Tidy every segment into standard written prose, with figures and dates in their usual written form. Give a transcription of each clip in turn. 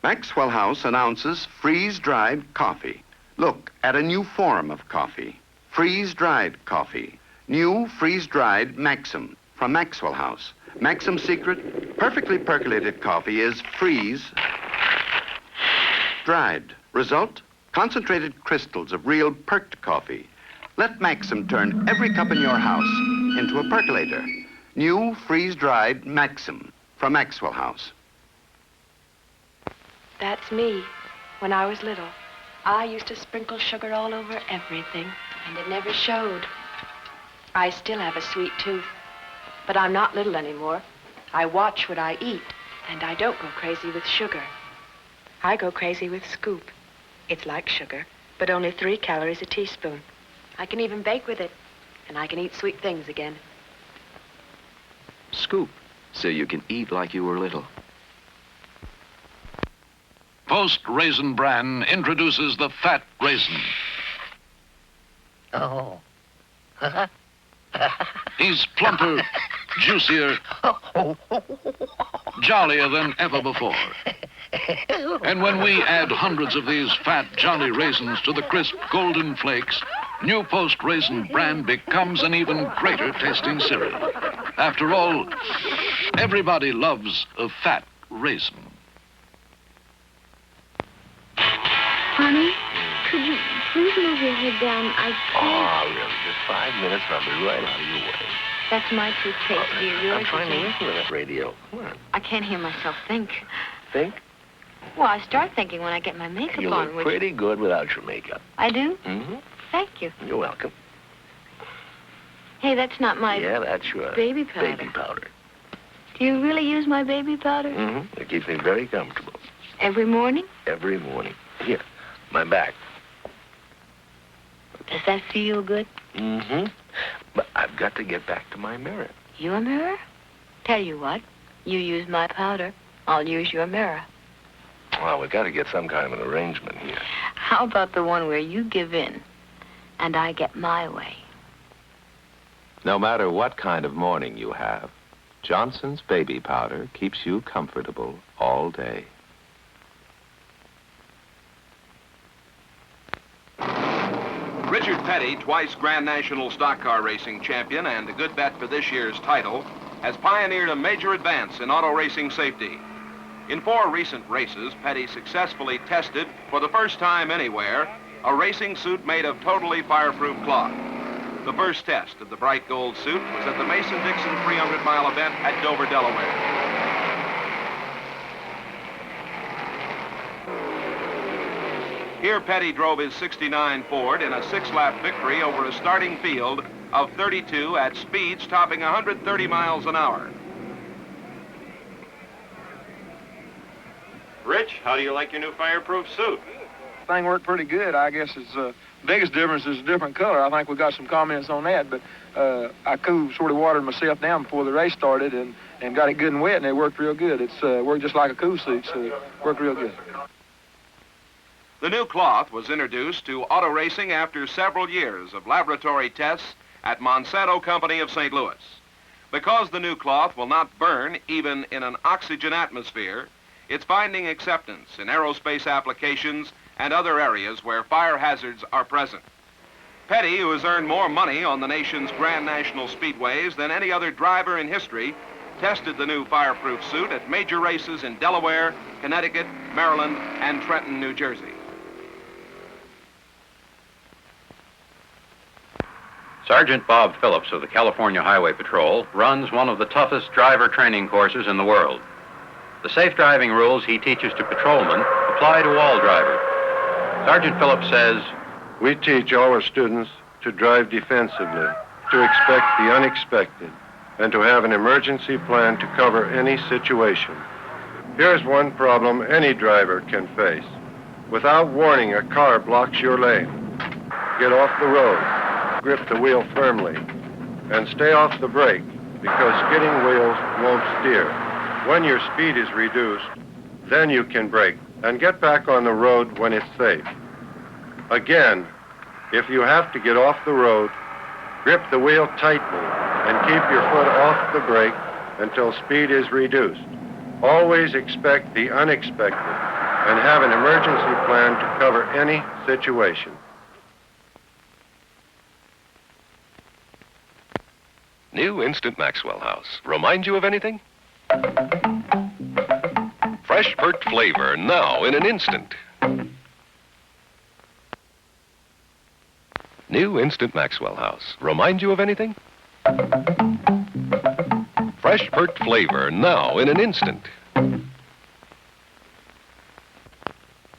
Maxwell House announces freeze-dried coffee. Look at a new form of coffee. Freeze-dried coffee. New freeze-dried Maxim from Maxwell House. Maxim's secret, perfectly percolated coffee is freeze-dried. Result, concentrated crystals of real perked coffee. Let Maxim turn every cup in your house into a percolator. New freeze-dried Maxim from Maxwell House. That's me. When I was little, I used to sprinkle sugar all over everything, and it never showed. I still have a sweet tooth, but I'm not little anymore. I watch what I eat, and I don't go crazy with sugar. I go crazy with Scoop. It's like sugar, but only 3 calories a teaspoon. I can even bake with it, and I can eat sweet things again. Scoop, so you can eat like you were little. Post Raisin Bran introduces the Fat Raisin. Oh. He's plumper, juicier, jollier than ever before. And when we add hundreds of these fat, jolly raisins to the crisp golden flakes, new Post Raisin Bran becomes an even greater tasting cereal. After all, everybody loves a fat raisin. Honey, could you please move your head down? I can't. Oh, really? Just 5 minutes and I'll be right out of your way. That's my toothpaste, dear. Yours I'm trying to is listen to that radio. Come on. I can't hear myself think. Think? Well, I start thinking when I get my makeup You on, look which... pretty good without your makeup. I do? Mm-hmm. Thank you. You're welcome. Hey, that's not my... Yeah, that's your baby powder. Baby powder. Do you really use my baby powder? Mm-hmm. It keeps me very comfortable. Every morning? Every morning. Here, my back. Does that feel good? Mm-hmm. But I've got to get back to my mirror. Your mirror? Tell you what, you use my powder, I'll use your mirror. Well, we've got to get some kind of an arrangement here. How about the one where you give in and I get my way? No matter what kind of morning you have, Johnson's baby powder keeps you comfortable all day. Richard Petty, twice Grand National Stock Car Racing champion and a good bet for this year's title, has pioneered a major advance in auto racing safety. In 4 recent races, Petty successfully tested, for the first time anywhere, a racing suit made of totally fireproof cloth. The first test of the bright gold suit was at the Mason-Dixon 300-mile event at Dover, Delaware. Here, Petty drove his '69 Ford in a 6-lap victory over a starting field of 32 at speeds topping 130 miles an hour. Rich, how do you like your new fireproof suit? Thing worked pretty good. I guess it's biggest difference is a different color. I think we got some comments on that, but I sort of watered myself down before the race started and got it good and wet, and it worked real good. It's worked just like a cool suit, so it worked real good. The new cloth was introduced to auto racing after several years of laboratory tests at Monsanto Company of St. Louis. Because the new cloth will not burn even in an oxygen atmosphere, it's finding acceptance in aerospace applications and other areas where fire hazards are present. Petty, who has earned more money on the nation's Grand National Speedways than any other driver in history, tested the new fireproof suit at major races in Delaware, Connecticut, Maryland, and Trenton, New Jersey. Sergeant Bob Phillips of the California Highway Patrol runs one of the toughest driver training courses in the world. The safe driving rules he teaches to patrolmen apply to all drivers. Sergeant Phillips says, "We teach all our students to drive defensively, to expect the unexpected, and to have an emergency plan to cover any situation. Here's one problem any driver can face. Without warning, a car blocks your lane. Get off the road, grip the wheel firmly, and stay off the brake, because skidding wheels won't steer. When your speed is reduced, then you can brake and get back on the road when it's safe. Again, if you have to get off the road, grip the wheel tightly and keep your foot off the brake until speed is reduced. Always expect the unexpected. and have an emergency plan to cover any situation. New Instant Maxwell House. Remind you of anything? Fresh perked flavor now in an instant. New Instant Maxwell House. Remind you of anything? Fresh perked flavor now in an instant.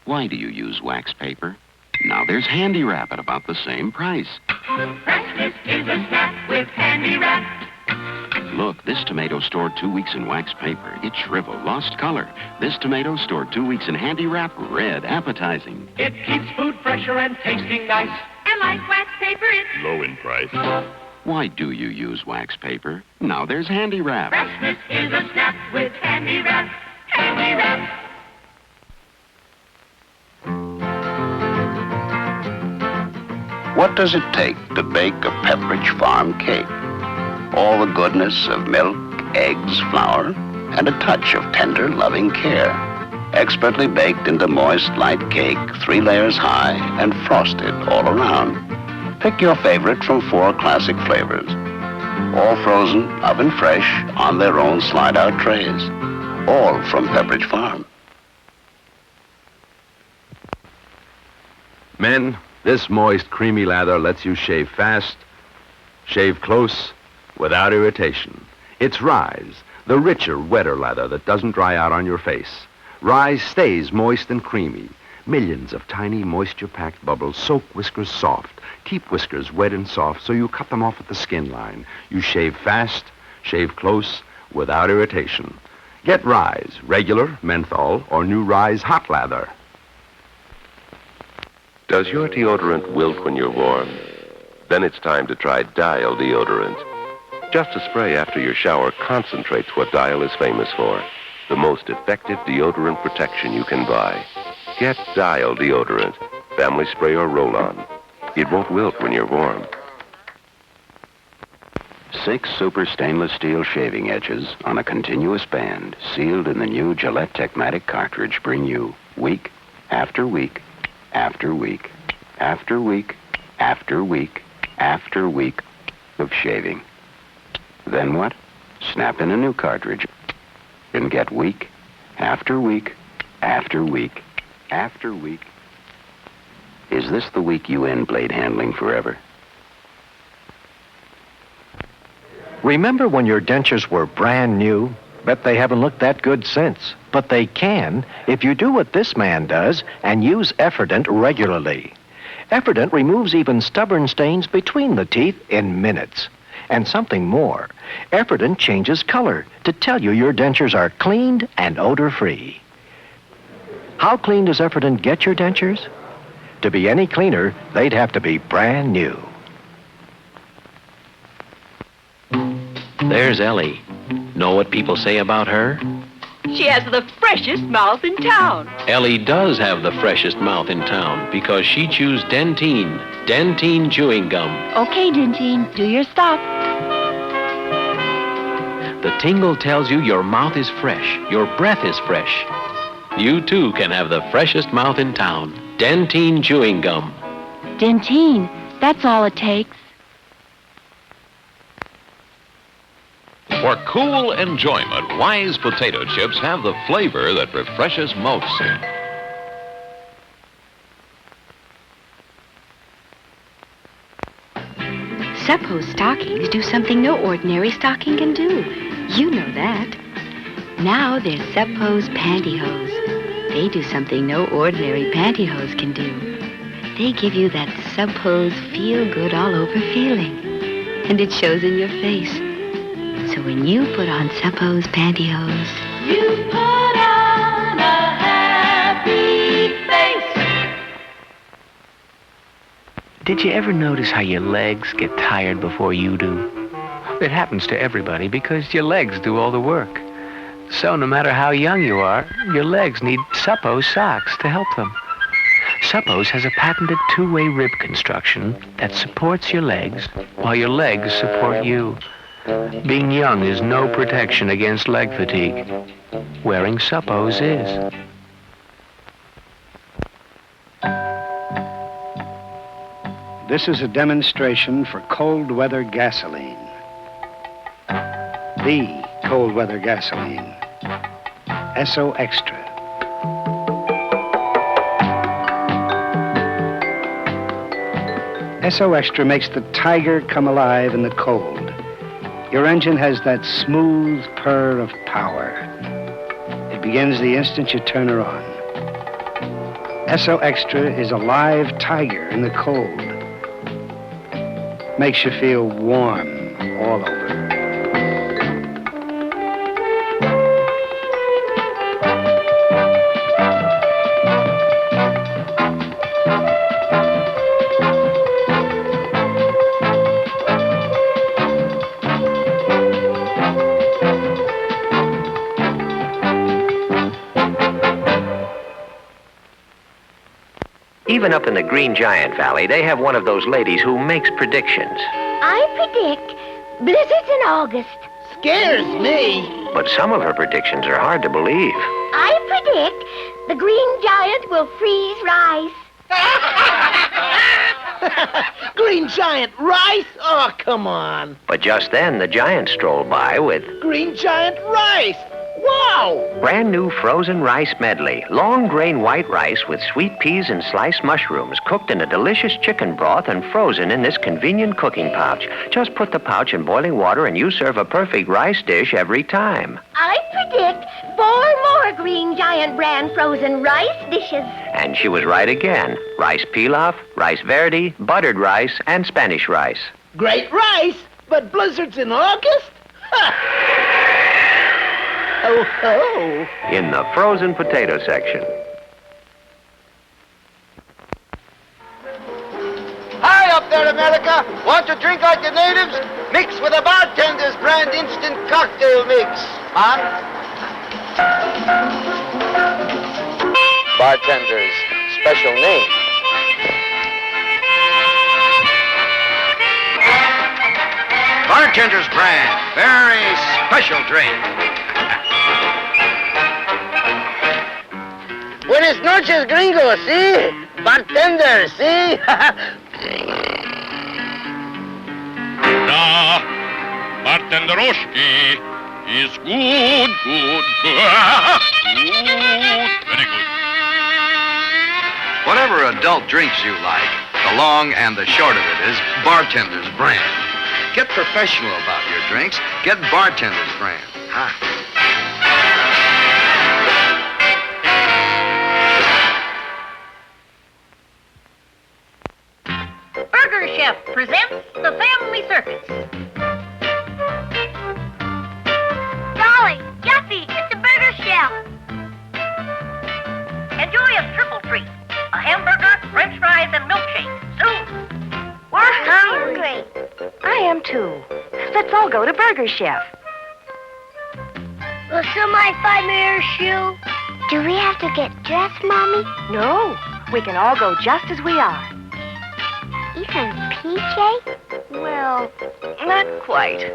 Why do you use wax paper? Now there's Handy Wrap at about the same price. Freshness is a snap with Handy Wrap. Look, this tomato stored 2 weeks in wax paper. It shriveled, lost color. This tomato stored 2 weeks in Handy Wrap, red, appetizing. It keeps food fresher and tasting nice. And like wax paper, it's low in price. Why do you use wax paper? Now there's Handy Wrap. Freshness is a snap with Handy Wrap. Handy Wrap. What does it take to bake a Pepperidge Farm cake? All the goodness of milk, eggs, flour, and a touch of tender, loving care. Expertly baked into moist, light cake, 3 layers high, and frosted all around. Pick your favorite from 4 classic flavors. All frozen, oven fresh, on their own slide-out trays. All from Pepperidge Farm. Men, this moist, creamy lather lets you shave fast, shave close, without irritation. It's Rise, the richer, wetter lather that doesn't dry out on your face. Rise stays moist and creamy. Millions of tiny, moisture-packed bubbles soak whiskers soft, keep whiskers wet and soft, so you cut them off at the skin line. You shave fast, shave close, without irritation. Get Rise, regular, menthol, or new Rise hot lather. Does your deodorant wilt when you're warm? Then it's time to try Dial deodorant. Just a spray after your shower concentrates what Dial is famous for. The most effective deodorant protection you can buy. Get Dial deodorant, family spray or roll-on. It won't wilt when you're warm. 6 super stainless steel shaving edges on a continuous band, sealed in the new Gillette Techmatic cartridge, bring you week after week after week after week after week after week of shaving. Then what? Snap in a new cartridge and get week after week after week after week. Is this the week you end blade handling forever? Remember when your dentures were brand new? Bet they haven't looked that good since. But they can if you do what this man does and use Efferdent regularly. Efferdent removes even stubborn stains between the teeth in minutes. And something more, Efferdent changes color to tell you your dentures are cleaned and odor-free. How clean does Efferdent get your dentures? To be any cleaner, they'd have to be brand new. There's Ellie. Know what people say about her? She has the freshest mouth in town. Ellie does have the freshest mouth in town because she chews Dentine. Dentine chewing gum. Okay, Dentine, do your stuff. The tingle tells you your mouth is fresh, your breath is fresh. You too can have the freshest mouth in town. Dentine chewing gum. Dentine, that's all it takes. For cool enjoyment, Wise potato chips have the flavor that refreshes most. Suppose stockings do something no ordinary stocking can do. You know that. Now there's Suppose pantyhose. They do something no ordinary pantyhose can do. They give you that Suppose feel-good all-over feeling. And it shows in your face. So when you put on Suppose pantyhose, You put on a happy face. Did you ever notice how your legs get tired before you do? It happens to everybody because your legs do all the work. So no matter how young you are, your legs need Suppose socks to help them. Suppose has a patented two-way rib construction that supports your legs while your legs support you. Being young is no protection against leg fatigue. Wearing Suppose is. This is a demonstration for cold weather gasoline. The cold weather gasoline. Esso Extra. Esso Extra makes the tiger come alive in the cold. Your engine has that smooth purr of power. It begins the instant you turn her on. Esso Extra is a live tiger in the cold. Makes you feel warm all over. Even up in the Green Giant Valley, they have one of those ladies who makes predictions. I predict blizzards in August. Scares me. But some of her predictions are hard to believe. I predict the Green Giant will freeze rice. Green Giant rice? Oh, come on. But just then, the giant strolled by with Green Giant rice. Wow! brand new frozen rice medley. Long grain white rice with sweet peas and sliced mushrooms cooked in a delicious chicken broth and frozen in this convenient cooking pouch. Just put the pouch in boiling water and you serve a perfect rice dish every time. I predict 4 more Green Giant brand frozen rice dishes. And she was right again. Rice pilaf, rice verde, buttered rice, and Spanish rice. Great rice, but blizzards in August? Ha! Ho, ho. In the frozen potato section. Hi up there, America. Want to drink like the natives? Mix with a bartender's brand instant cocktail mix. Huh? Bartender's special name. Bartender's brand. Very special drink. Buenas noches, gringo, see? Bartender, see? Da, bartenderoshki is good, good, good, very good. Whatever adult drinks you like, the long and the short of it is Bartender's brand. Get professional about your drinks. Get Bartender's brand. Ha. Burger Chef presents the Family Circus. Dolly, Jeffy, it's the Burger Chef. Enjoy a triple treat. A hamburger, french fries, and milkshake. Soon. We're hungry. I am too. Let's all go to Burger Chef. Will somebody find me a shoe? Do we have to get dressed, Mommy? No, we can all go just as we are. Even PJ? Well, not quite.